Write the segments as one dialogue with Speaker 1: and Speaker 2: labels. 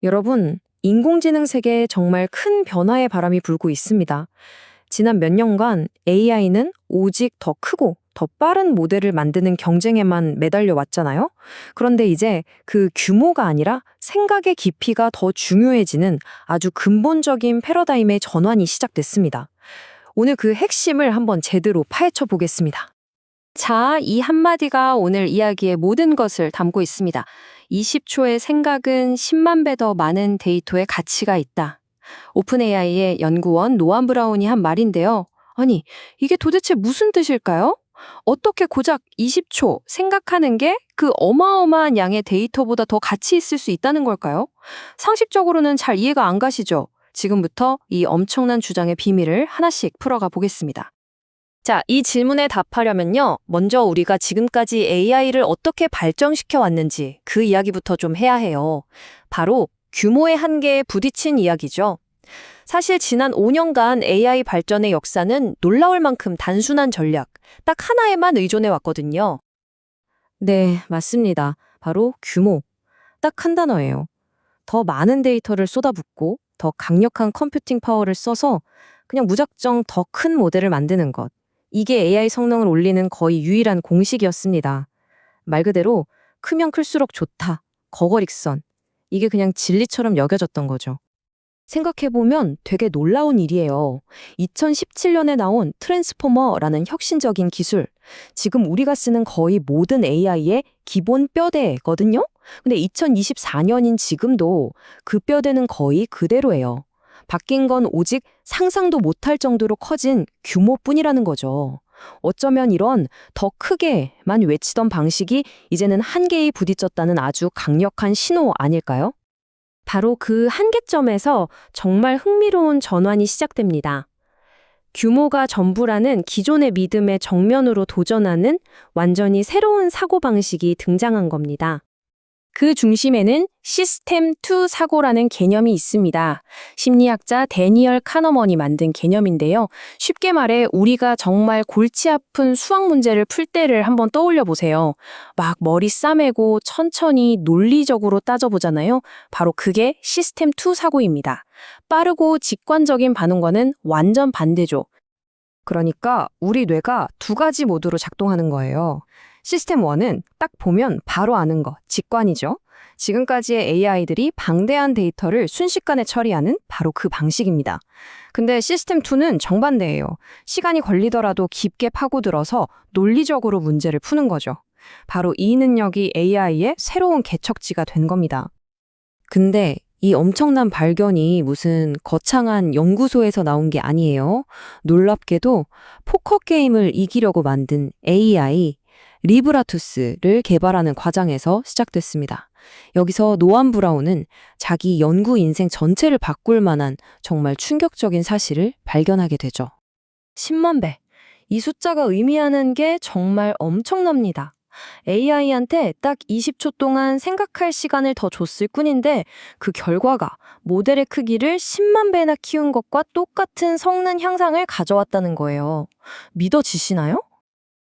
Speaker 1: 여러분, 인공지능 세계에 정말 큰 변화의 바람이 불고 있습니다. 지난 몇 년간 AI는 오직 더 크고 더 빠른 모델을 만드는 경쟁에만 매달려 왔잖아요. 그런데 이제 그 규모가 아니라 생각의 깊이가 더 중요해지는 아주 근본적인 패러다임의 전환이 시작됐습니다. 오늘 그 핵심을 한번 제대로 파헤쳐 보겠습니다.
Speaker 2: 자, 이 한마디가 오늘 이야기의 모든 것을 담고 있습니다. 20초의 생각은 10만 배 더 많은 데이터의 가치가 있다. 오픈AI의 연구원 노안 브라운이 한 말인데요. 아니, 이게 도대체 무슨 뜻일까요? 어떻게 고작 20초 생각하는 게 그 어마어마한 양의 데이터보다 더 가치 있을 수 있다는 걸까요? 상식적으로는 잘 이해가 안 가시죠? 지금부터 이 엄청난 주장의 비밀을 하나씩 풀어가 보겠습니다. 자, 이 질문에 답하려면요. 먼저 우리가 지금까지 AI를 어떻게 발전시켜 왔는지 그 이야기부터 좀 해야 해요. 바로 규모의 한계에 부딪힌 이야기죠. 사실 지난 5년간 AI 발전의 역사는 놀라울 만큼 단순한 전략, 딱 하나에만 의존해 왔거든요.
Speaker 1: 네, 맞습니다. 바로 규모. 딱 한 단어예요. 더 많은 데이터를 쏟아붓고 더 강력한 컴퓨팅 파워를 써서 그냥 무작정 더 큰 모델을 만드는 것. 이게 AI 성능을 올리는 거의 유일한 공식이었습니다. 말 그대로 크면 클수록 좋다. 거거릭선. 이게 그냥 진리처럼 여겨졌던 거죠. 생각해보면 되게 놀라운 일이에요. 2017년에 나온 트랜스포머라는 혁신적인 기술. 지금 우리가 쓰는 거의 모든 AI의 기본 뼈대거든요? 근데 2024년인 지금도 그 뼈대는 거의 그대로예요. 바뀐 건 오직 상상도 못할 정도로 커진 규모뿐이라는 거죠. 어쩌면 이런 더 크게만 외치던 방식이 이제는 한계에 부딪혔다는 아주 강력한 신호 아닐까요? 바로 그 한계점에서 정말 흥미로운 전환이 시작됩니다. 규모가 전부라는 기존의 믿음에 정면으로 도전하는 완전히 새로운 사고방식이 등장한 겁니다. 그 중심에는 시스템2 사고라는 개념이 있습니다. 심리학자 데니얼 카너먼이 만든 개념인데요. 쉽게 말해 우리가 정말 골치 아픈 수학 문제를 풀 때를 한번 떠올려 보세요. 막 머리 싸매고 천천히 논리적으로 따져보잖아요. 바로 그게 시스템2 사고입니다. 빠르고 직관적인 반응과는 완전 반대죠. 그러니까 우리 뇌가 두 가지 모드로 작동하는 거예요. 시스템 1은 딱 보면 바로 아는 거, 직관이죠. 지금까지의 AI들이 방대한 데이터를 순식간에 처리하는 바로 그 방식입니다. 근데 시스템 2는 정반대예요. 시간이 걸리더라도 깊게 파고들어서 논리적으로 문제를 푸는 거죠. 바로 이 능력이 AI의 새로운 개척지가 된 겁니다. 근데 이 엄청난 발견이 무슨 거창한 연구소에서 나온 게 아니에요. 놀랍게도 포커 게임을 이기려고 만든 AI, 리브라투스를 개발하는 과정에서 시작됐습니다. 여기서 노안 브라운은 자기 연구 인생 전체를 바꿀 만한 정말 충격적인 사실을 발견하게 되죠. 10만 배. 이 숫자가 의미하는 게 정말 엄청납니다. AI한테 딱 20초 동안 생각할 시간을 더 줬을 뿐인데 그 결과가 모델의 크기를 10만 배나 키운 것과 똑같은 성능 향상을 가져왔다는 거예요. 믿어지시나요?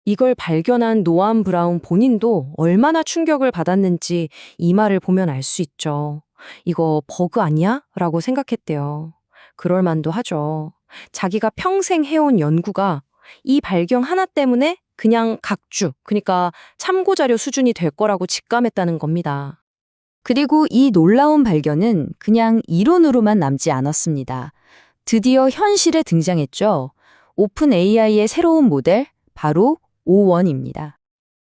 Speaker 1: 이걸 발견한 노안 브라운 본인도 얼마나 충격을 받았는지 이 말을 보면 알 수 있죠. 이거 버그 아니야? 라고 생각했대요. 그럴 만도 하죠. 자기가 평생 해온 연구가 이 발견 하나 때문에 그냥 각주, 그러니까 참고자료 수준이 될 거라고 직감했다는 겁니다. 그리고 이 놀라운 발견은 그냥 이론으로만 남지 않았습니다. 드디어 현실에 등장했죠. 오픈 AI의 새로운 모델, 바로 O1입니다.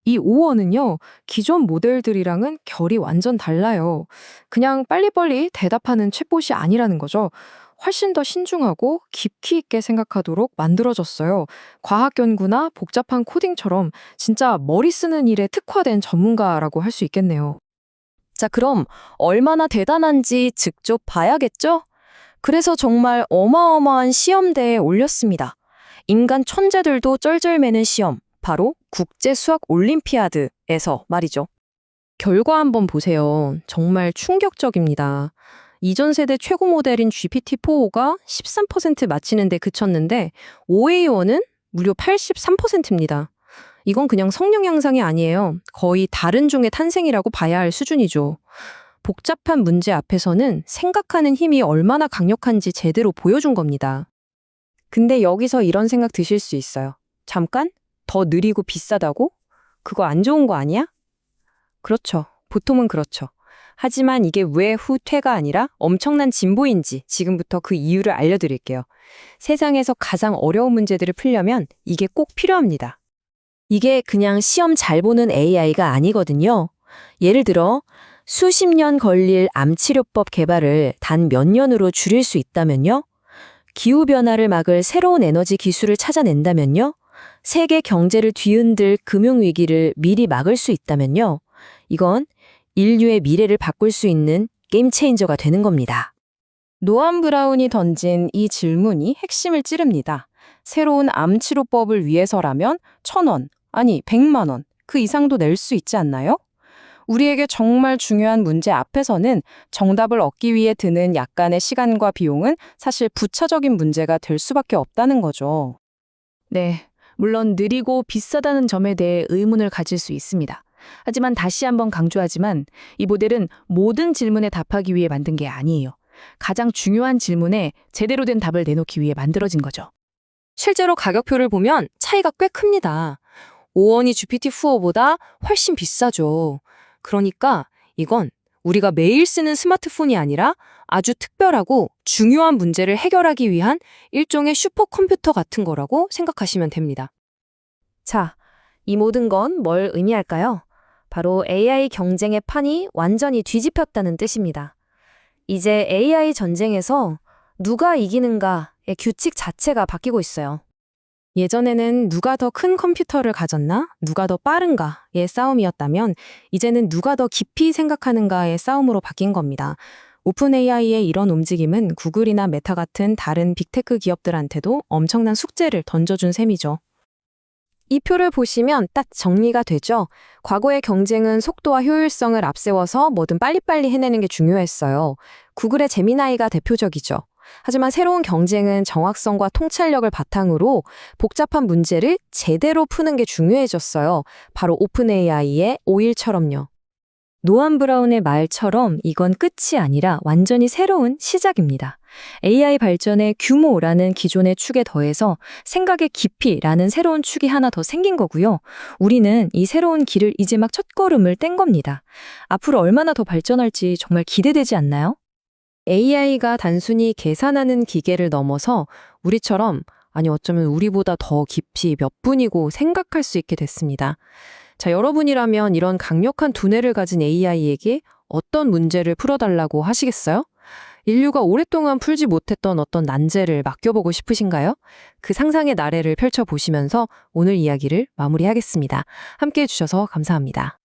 Speaker 1: 이 O1은요, 기존 모델들이랑은 결이 완전 달라요. 그냥 빨리빨리 대답하는 챗봇이 아니라는 거죠. 훨씬 더 신중하고 깊이 있게 생각하도록 만들어졌어요. 과학 연구나 복잡한 코딩처럼 진짜 머리 쓰는 일에 특화된 전문가라고 할 수 있겠네요. 자, 그럼 얼마나 대단한지 직접 봐야겠죠? 그래서 정말 어마어마한 시험대에 올렸습니다. 인간 천재들도 쩔쩔매는 시험, 바로 국제수학올림피아드에서 말이죠. 결과 한번 보세요. 정말 충격적입니다. 이전 세대 최고 모델인 GPT-4가 13% 맞히는 데 그쳤는데 OA1은 무려 83%입니다. 이건 그냥 성능 향상이 아니에요. 거의 다른 종의 탄생이라고 봐야 할 수준이죠. 복잡한 문제 앞에서는 생각하는 힘이 얼마나 강력한지 제대로 보여준 겁니다. 근데 여기서 이런 생각 드실 수 있어요. 잠깐? 더 느리고 비싸다고? 그거 안 좋은 거 아니야? 그렇죠. 보통은 그렇죠. 하지만 이게 왜 후퇴가 아니라 엄청난 진보인지 지금부터 그 이유를 알려드릴게요. 세상에서 가장 어려운 문제들을 풀려면 이게 꼭 필요합니다.
Speaker 2: 이게 그냥 시험 잘 보는 AI가 아니거든요. 예를 들어 수십 년 걸릴 암치료법 개발을 단 몇 년으로 줄일 수 있다면요. 기후변화를 막을 새로운 에너지 기술을 찾아낸다면요. 세계 경제를 뒤흔들 금융위기를 미리 막을 수 있다면요. 이건 인류의 미래를 바꿀 수 있는 게임 체인저가 되는 겁니다.
Speaker 3: 노암 브라운이 던진 이 질문이 핵심을 찌릅니다. 새로운 암 치료법을 위해서라면 1,000원, 아니 100만 원, 그 이상도 낼 수 있지 않나요? 우리에게 정말 중요한 문제 앞에서는 정답을 얻기 위해 드는 약간의 시간과 비용은 사실 부차적인 문제가 될 수밖에 없다는 거죠.
Speaker 4: 네, 물론 느리고 비싸다는 점에 대해 의문을 가질 수 있습니다. 하지만 다시 한번 강조하지만 이 모델은 모든 질문에 답하기 위해 만든 게 아니에요. 가장 중요한 질문에 제대로 된 답을 내놓기 위해 만들어진 거죠.
Speaker 1: 실제로 가격표를 보면 차이가 꽤 큽니다. 5원이 GPT-4보다 훨씬 비싸죠. 그러니까 이건 우리가 매일 쓰는 스마트폰이 아니라 아주 특별하고 중요한 문제를 해결하기 위한 일종의 슈퍼컴퓨터 같은 거라고 생각하시면 됩니다.
Speaker 2: 자, 이 모든 건 뭘 의미할까요? 바로 AI 경쟁의 판이 완전히 뒤집혔다는 뜻입니다. 이제 AI 전쟁에서 누가 이기는가의 규칙 자체가 바뀌고 있어요.
Speaker 1: 예전에는 누가 더 큰 컴퓨터를 가졌나, 누가 더 빠른가의 싸움이었다면 이제는 누가 더 깊이 생각하는가의 싸움으로 바뀐 겁니다. 오픈 AI의 이런 움직임은 구글이나 메타 같은 다른 빅테크 기업들한테도 엄청난 숙제를 던져준 셈이죠. 이 표를 보시면 딱 정리가 되죠. 과거의 경쟁은 속도와 효율성을 앞세워서 뭐든 빨리빨리 해내는 게 중요했어요. 구글의 제미나이가 대표적이죠. 하지만 새로운 경쟁은 정확성과 통찰력을 바탕으로 복잡한 문제를 제대로 푸는 게 중요해졌어요. 바로 오픈 AI의 오일처럼요.
Speaker 2: 노암 브라운의 말처럼 이건 끝이 아니라 완전히 새로운 시작입니다. AI 발전의 규모라는 기존의 축에 더해서 생각의 깊이라는 새로운 축이 하나 더 생긴 거고요. 우리는 이 새로운 길을 이제 막 첫걸음을 뗀 겁니다. 앞으로 얼마나 더 발전할지 정말 기대되지 않나요?
Speaker 1: AI가 단순히 계산하는 기계를 넘어서 우리처럼, 아니 어쩌면 우리보다 더 깊이 몇 분이고 생각할 수 있게 됐습니다. 자, 여러분이라면 이런 강력한 두뇌를 가진 AI에게 어떤 문제를 풀어달라고 하시겠어요? 인류가 오랫동안 풀지 못했던 어떤 난제를 맡겨보고 싶으신가요? 그 상상의 나래를 펼쳐보시면서 오늘 이야기를 마무리하겠습니다. 함께해 주셔서 감사합니다.